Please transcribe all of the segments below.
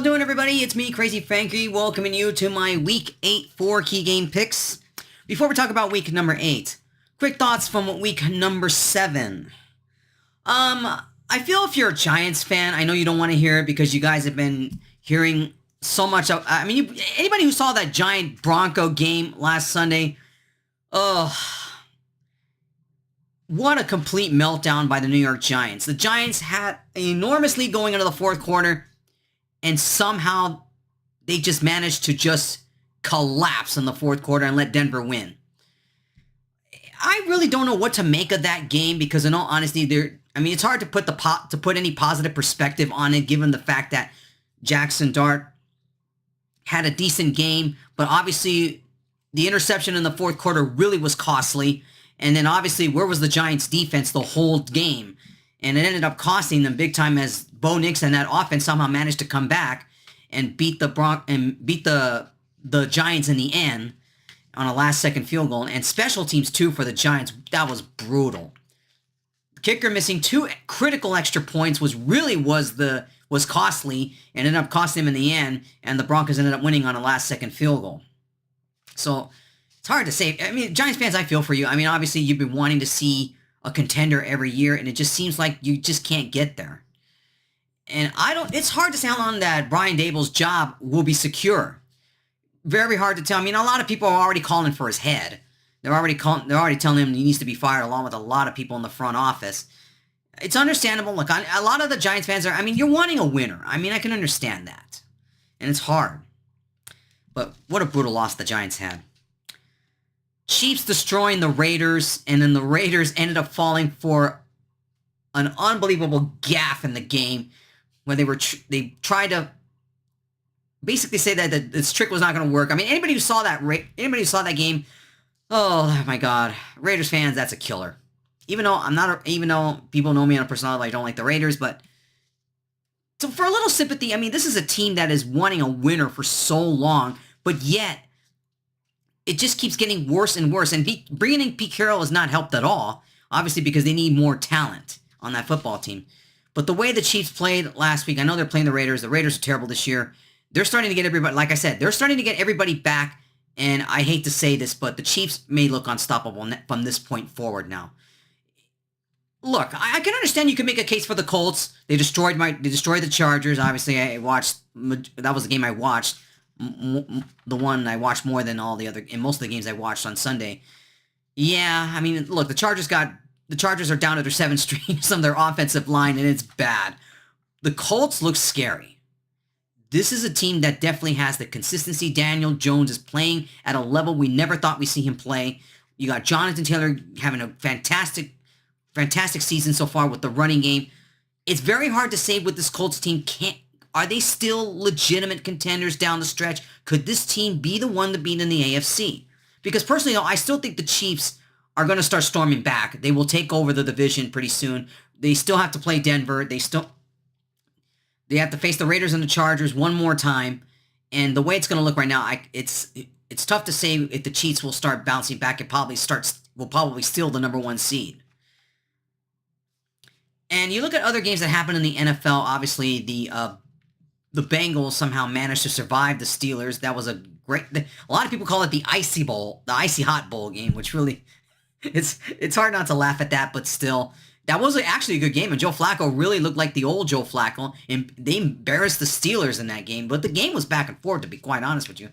doing, everybody? It's me, Crazyfrankie, welcoming you to my Week 8 4 key game picks. Before we talk about Week number 8, quick thoughts from Week number 7. I feel if you're a Giants fan, I know you don't want to hear it because you guys have been hearing so much of, anybody who saw that Giant Bronco game last Sunday, what a complete meltdown by the New York Giants. The Giants had an enormous lead going into the fourth quarter, and somehow they just managed to just collapse in the fourth quarter and let Denver win. I really don't know what to make of that game because, in all honesty, it's hard to put any positive perspective on it, given the fact that Jackson Dart had a decent game, but obviously the interception in the fourth quarter really was costly. And then obviously, where was the Giants' defense the whole game? And it ended up costing them big time as Bo Nix and that offense somehow managed to come back and beat the Giants in the end on a last-second field goal. And special teams, too, for the Giants. That was brutal. The kicker missing 2 critical extra points was costly and ended up costing them in the end. And the Broncos ended up winning on a last-second field goal. So it's hard to say. Giants fans, I feel for you. Obviously, you've been wanting to see a contender every year, and it just seems like you just can't get there. And it's hard to say how long that Brian Daboll's job will be secure. Very hard to tell. A lot of people are already calling for his head. They're already telling him he needs to be fired, along with a lot of people in the front office. It's understandable. Look, a lot of the Giants fans are, you're wanting a winner. I can understand that. And it's hard. But what a brutal loss the Giants had. Chiefs destroying the Raiders, and then the Raiders ended up falling for an unbelievable gaffe in the game where they tried to basically say that this trick was not going to work. Anybody who saw that game, oh my God, Raiders fans, that's a killer. Even though people know me on a personal level, I don't like the Raiders, but so for a little sympathy, this is a team that is wanting a winner for so long, but yet it just keeps getting worse and worse. And bringing in Pete Carroll has not helped at all, obviously, because they need more talent on that football team. But the way the Chiefs played last week, I know they're playing the Raiders. The Raiders are terrible this year. They're starting to get everybody, like I said, they're starting to get everybody back. And I hate to say this, but the Chiefs may look unstoppable from this point forward now. Look, I can understand you can make a case for the Colts. They destroyed the Chargers. Obviously, that was the game I watched. The one I watched more than all the other, in most of the games I watched on Sunday. Yeah, look, the Chargers are down to their 7th string, some of their offensive line, and it's bad. The Colts look scary. This is a team that definitely has the consistency. Daniel Jones is playing at a level we never thought we'd see him play. You got Jonathan Taylor having a fantastic season so far with the running game. It's very hard to say with this Colts team. Are they still legitimate contenders down the stretch? Could this team be the one to beat in the AFC? Because personally, I still think the Chiefs are going to start storming back. They will take over the division pretty soon. They still have to play Denver. They have to face the Raiders and the Chargers one more time. And the way it's going to look right now, it's tough to say if the Chiefs will start bouncing back and will probably steal the number 1 seed. And you look at other games that happened in the NFL. Obviously, the Bengals somehow managed to survive the Steelers. That was a lot of people call it the Icy Bowl, the Icy Hot Bowl game, which really, it's hard not to laugh at that, but still, that was actually a good game, and Joe Flacco really looked like the old Joe Flacco, and they embarrassed the Steelers in that game, but the game was back and forth, to be quite honest with you.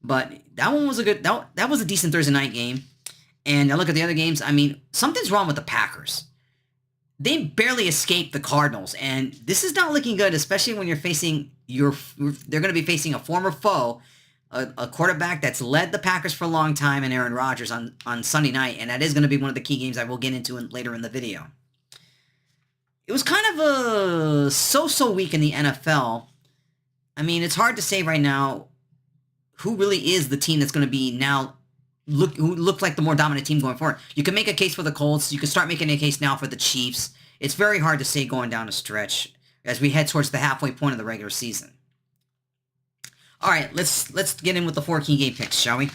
But that one was that was a decent Thursday night game, and I look at the other games, something's wrong with the Packers. They barely escaped the Cardinals, and this is not looking good, especially when they're going to be facing a former foe, a quarterback that's led the Packers for a long time, and Aaron Rodgers on Sunday night, and that is going to be one of the key games I will get into later in the video. It was kind of a so-so week in the NFL. It's hard to say right now who really is the team that's going to be now who look like the more dominant team going forward. You can make a case for the Colts. You can start making a case now for the Chiefs. It's very hard to say going down a stretch as we head towards the halfway point of the regular season. All right, let's get in with the 4 key game picks, shall we?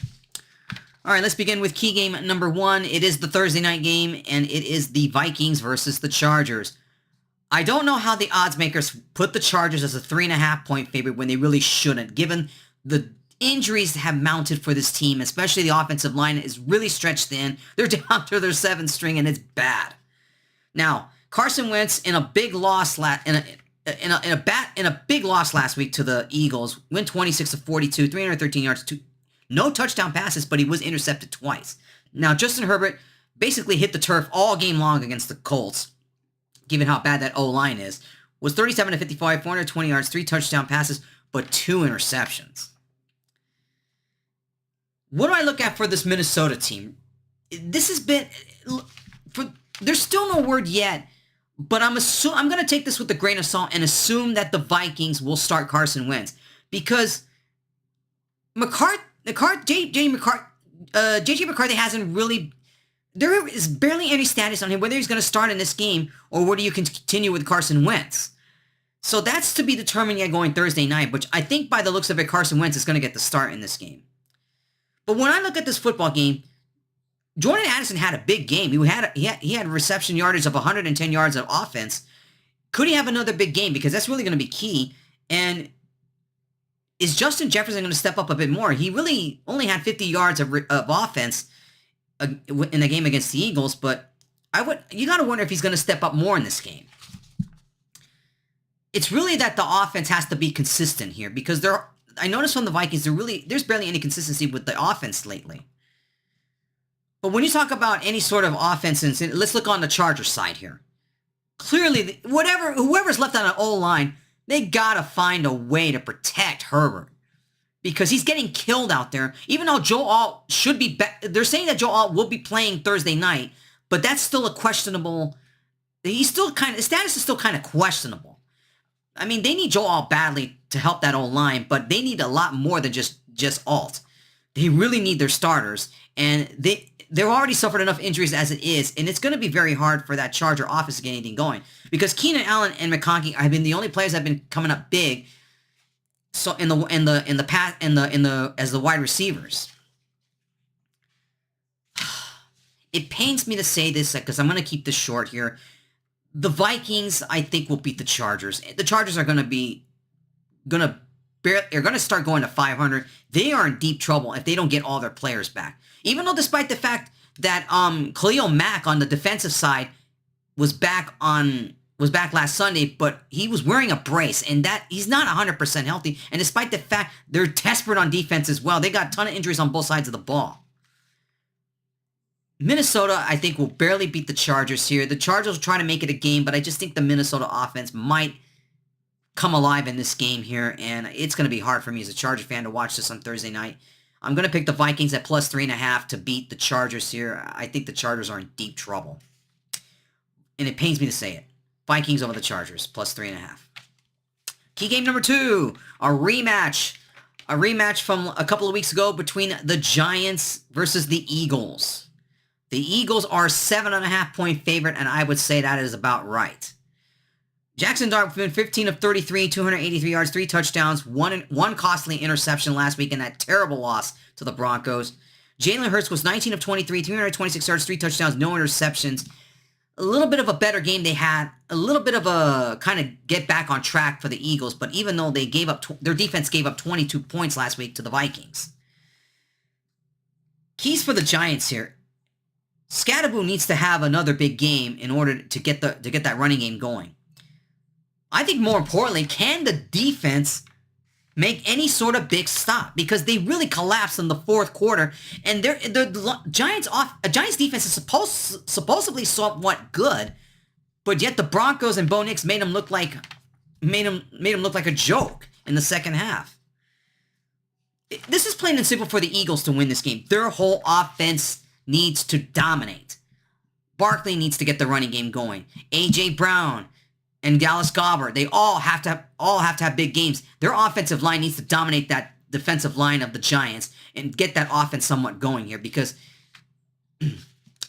All right, let's begin with key game number 1. It is the Thursday night game, and it is the Vikings versus the Chargers. I don't know how the odds makers put the Chargers as a 3.5-point favorite when they really shouldn't, given the injuries that have mounted for this team, especially the offensive line is really stretched thin. They're down to their 7th string, and it's bad. Now, Carson Wentz in a big loss in a big loss last week to the Eagles, went 26-42, 313 yards, no touchdown passes, but he was intercepted twice. Now, Justin Herbert basically hit the turf all game long against the Colts, given how bad that O-line is. Was 37-55, 420 yards, 3 touchdown passes, but 2 interceptions. What do I look at for this Minnesota team? This has been... There's still no word yet, but I'm going to take this with a grain of salt and assume that the Vikings will start Carson Wentz. Because J.J. McCarthy hasn't really... There is barely any status on him, whether he's going to start in this game or whether you can continue with Carson Wentz. So that's to be determined yet going Thursday night, which I think by the looks of it, Carson Wentz is going to get the start in this game. But when I look at this football game, Jordan Addison had a big game. He had reception yardage of 110 yards of offense. Could he have another big game? Because that's really going to be key. And is Justin Jefferson going to step up a bit more? He really only had 50 yards of offense in the game against the Eagles, but you got to wonder if he's going to step up more in this game. It's really that the offense has to be consistent here, because I noticed from the Vikings, there's barely any consistency with the offense lately. But when you talk about any sort of offense, let's look on the Chargers side here. Clearly, whoever's left on an O-line, they got to find a way to protect Herbert, because he's getting killed out there. Even though Joe Alt should be they're saying that Joe Alt will be playing Thursday night, but that's still a questionable... His status is still kind of questionable. I mean, they need Joe Alt badly to help that O-line, but they need a lot more than just Alt. They really need their starters, and they've already suffered enough injuries as it is, and it's going to be very hard for that Charger offense to get anything going, because Keenan Allen and McConkey have been the only players that have been coming up big. So as the wide receivers. It pains me to say this because I'm going to keep this short here. The Vikings, I think, will beat the Chargers. The Chargers are going to start going to 500. They are in deep trouble if they don't get all their players back. Even though, despite the fact that Khalil Mack on the defensive side was back last Sunday, but he was wearing a brace, and that he's not 100% healthy. And despite the fact they're desperate on defense as well, they got a ton of injuries on both sides of the ball. Minnesota, I think, will barely beat the Chargers here. The Chargers will try to make it a game, but I just think the Minnesota offense might come alive in this game here, and it's going to be hard for me as a Charger fan to watch this on Thursday night. I'm going to pick the Vikings at plus 3.5 to beat the Chargers here. I think the Chargers are in deep trouble. And it pains me to say it. Vikings over the Chargers, plus 3.5. Key game number 2, a rematch. A rematch from a couple of weeks ago between the Giants versus the Eagles. The Eagles are 7.5-point favorite, and I would say that is about right. Jackson Dart went 15 of 33, 283 yards, 3 touchdowns, one costly interception last week in that terrible loss to the Broncos. Jalen Hurts was 19 of 23, 326 yards, 3 touchdowns, no interceptions. A little bit of a better game they had, a little bit of a kind of get back on track for the Eagles, but even though they gave up, their defense gave up 22 points last week to the Vikings. Keys for the Giants here. Scatterboo needs to have another big game in order to get that running game going. I think more importantly, can the defense make any sort of big stop? Because they really collapsed in the fourth quarter, and the Giants defense is supposedly somewhat good, but yet the Broncos and Bo Nix made them look like a joke in the second half. This is plain and simple for the Eagles to win this game. Their whole offense needs to dominate. Barkley needs to get the running game going. A.J. Brown and Dallas Goedert, they all have to have big games. Their offensive line needs to dominate that defensive line of the Giants and get that offense somewhat going here, because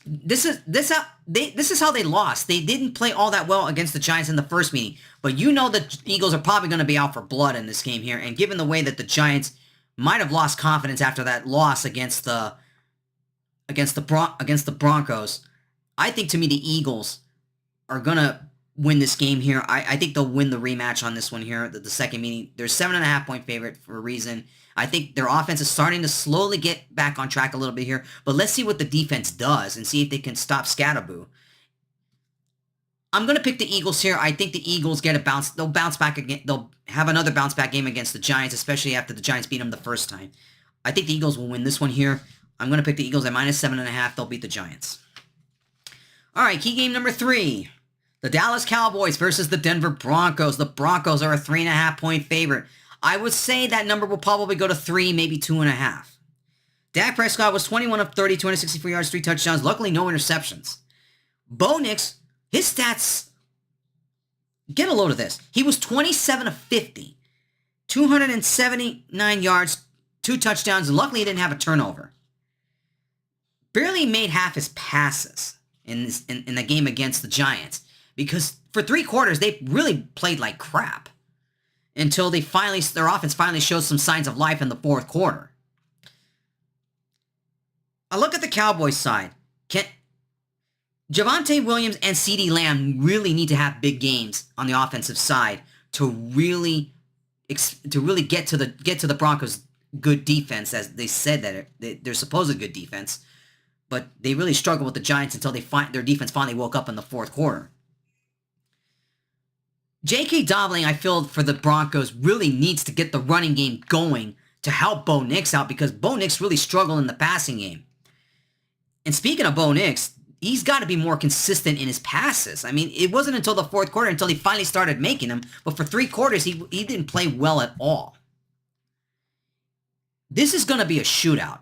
this is how they lost. They didn't play all that well against the Giants in the first meeting, but you know the Eagles are probably going to be out for blood in this game here, and given the way that the Giants might have lost confidence after that loss against the Broncos, I think to me the Eagles are going to win this game here. I think they'll win the rematch on this one here, the second meeting. They're 7.5-point favorite for a reason. I think their offense is starting to slowly get back on track a little bit here, but let's see what the defense does and see if they can stop Scatterboo. I'm going to pick the Eagles here. I think the Eagles get a bounce. They'll bounce back again. They'll have another bounce back game against the Giants, especially after the Giants beat them the first time. I think the Eagles will win this one here. I'm going to pick the Eagles at -7.5. They'll beat the Giants. All right, key game number 3. The Dallas Cowboys versus the Denver Broncos. The Broncos are a 3.5-point favorite. I would say that number will probably go to 3, maybe 2.5. Dak Prescott was 21 of 30, 264 yards, 3 touchdowns. Luckily, no interceptions. Bo Nix, his stats, get a load of this. He was 27 of 50, 279 yards, 2 touchdowns, and luckily he didn't have a turnover. Barely made half his passes in the game against the Giants, because for 3 quarters, they really played like crap until their offense finally showed some signs of life in the 4th quarter. I look at the Cowboys side. Javonte Williams and CeeDee Lamb really need to have big games on the offensive side to really get to the Broncos' good defense, as they said that they're supposed good defense, but they really struggled with the Giants until their defense finally woke up in the 4th quarter. J.K. Dobbling, I feel, for the Broncos really needs to get the running game going to help Bo Nix out, because Bo Nix really struggled in the passing game. And speaking of Bo Nix, he's got to be more consistent in his passes. I mean, it wasn't until the 4th quarter until he finally started making them, but for 3 quarters, he didn't play well at all. This is going to be a shootout.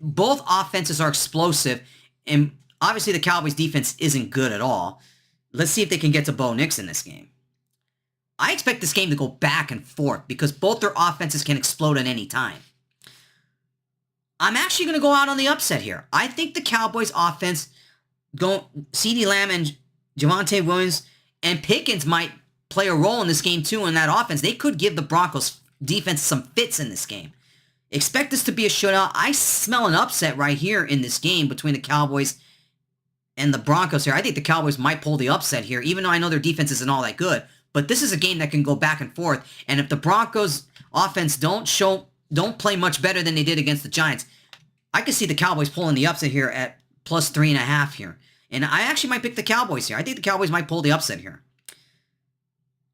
Both offenses are explosive, and obviously the Cowboys' defense isn't good at all. Let's see if they can get to Bo Nix in this game. I expect this game to go back and forth because both their offenses can explode at any time. I'm actually going to go out on the upset here. I think the Cowboys' offense, CeeDee Lamb and Javonte Williams and Pickens might play a role in this game too in that offense. They could give the Broncos defense some fits in this game. Expect this to be a shootout. I smell an upset right here in this game between the Cowboys and the Broncos here. I think the Cowboys might pull the upset here, even though I know their defense isn't all that good. But this is a game that can go back and forth. And if the Broncos offense don't play much better than they did against the Giants, I could see the Cowboys pulling the upset here at +3.5 here. And I actually might pick the Cowboys here. I think the Cowboys might pull the upset here.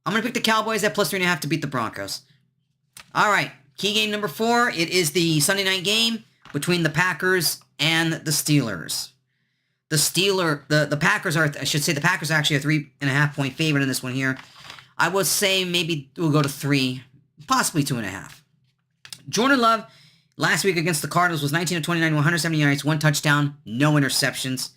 I'm going to pick the Cowboys at +3.5 to beat the Broncos. All right. Key game number 4. It is the Sunday night game between the Packers and the Steelers. The Packers are, I should say, the Packers are actually a 3.5-point favorite in this one here. I would say maybe we'll go to 3, possibly 2.5. Jordan Love last week against the Cardinals was 19 of 29, 170 yards, 1 touchdown, no interceptions.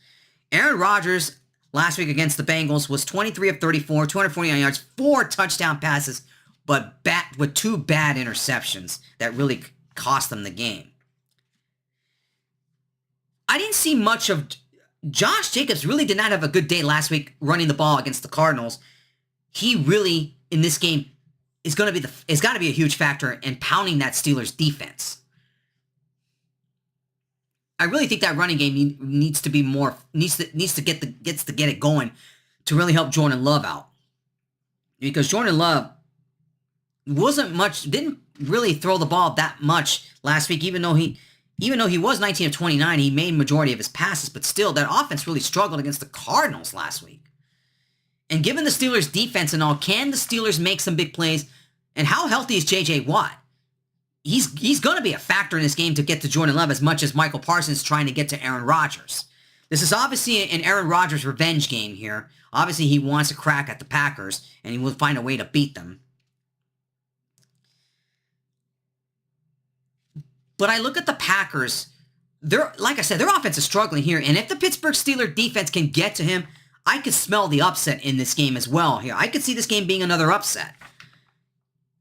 Aaron Rodgers last week against the Bengals was 23 of 34, 249 yards, 4 touchdown passes, but with 2 bad interceptions that really cost them the game. I didn't see much of Josh Jacobs. Really did not have a good day last week running the ball against the Cardinals. He really, in this game, is got to be a huge factor in pounding that Steelers defense. I really think that running game needs to get it going to really help Jordan Love out, because Jordan Love didn't really throw the ball that much last week, even though he was 19 of 29, he made majority of his passes, but still, that offense really struggled against the Cardinals last week. And given the Steelers' defense and all, can the Steelers make some big plays? And how healthy is J.J. Watt? He's going to be a factor in this game to get to Jordan Love as much as Michael Parsons trying to get to Aaron Rodgers. This is obviously an Aaron Rodgers revenge game here. Obviously, he wants a crack at the Packers, and he will find a way to beat them. But I look at the Packers. Like I said, their offense is struggling here. And if the Pittsburgh Steelers defense can get to him, I could smell the upset in this game as well here. I could see this game being another upset.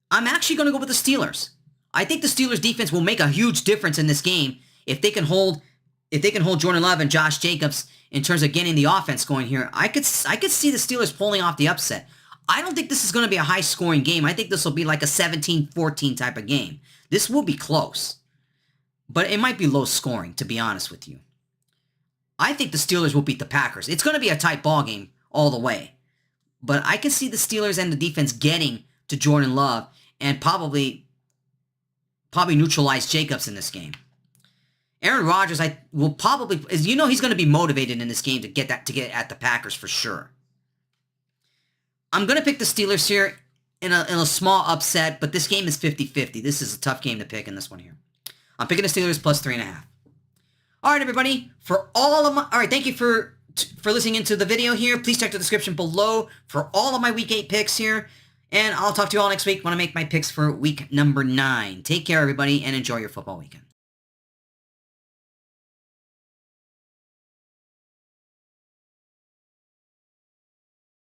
I'm actually going to go with the Steelers. I think the Steelers defense will make a huge difference in this game if they can hold Jordan Love and Josh Jacobs in terms of getting the offense going here. I could see the Steelers pulling off the upset. I don't think this is going to be a high-scoring game. I think this will be like a 17-14 type of game. This will be close. But it might be low scoring, to be honest with you. I think the Steelers will beat the Packers. It's going to be a tight ball game all the way. but I can see the Steelers and the defense getting to Jordan Love and probably neutralize Jacobs in this game. Aaron Rodgers, will probably, as you know, he's going to be motivated in this game to get at the Packers for sure. I'm going to pick the Steelers here in a small upset, but this game is 50-50. This is a tough game to pick in this one here. I'm picking the Steelers plus 3.5. All right, everybody. All right, thank you for listening into the video here. Please check the description below for all of my Week 8 picks here. And I'll talk to you all next week when I make my picks for week number 9. Take care, everybody, and enjoy your football weekend.